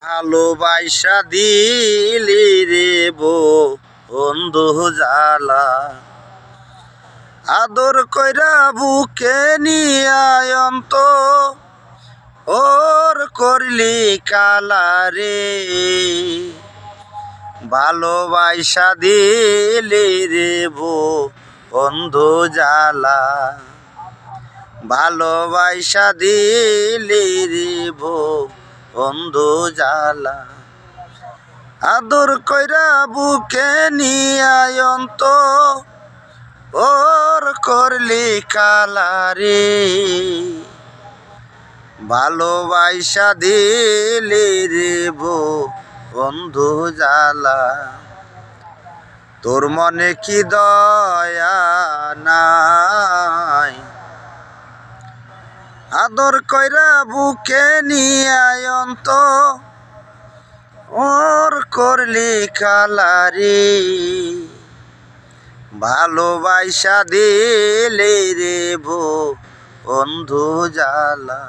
ভালোবাসা দিলি রে বন্ধু জালা, আদর কইরা বুকে নিয়ায়ন্ত ওর করলি কালা রে। ভালোবাসা দিলি রে বন্ধু জালা, ভালোবাসা দিলি রে বন্ধু জালা, আদর কইরা বুকে নিয়ায়ন্ত ওর করলি কালা রে। ভালোবাসা দিলি রে বন্ধু জালা, তোর মনে কি দয়া নাই, আদর কইরা বুকে নিয়ায়ন্ত ওর করলি কালা রে। ভালোবাসা দিলি রে বন্ধু জালা।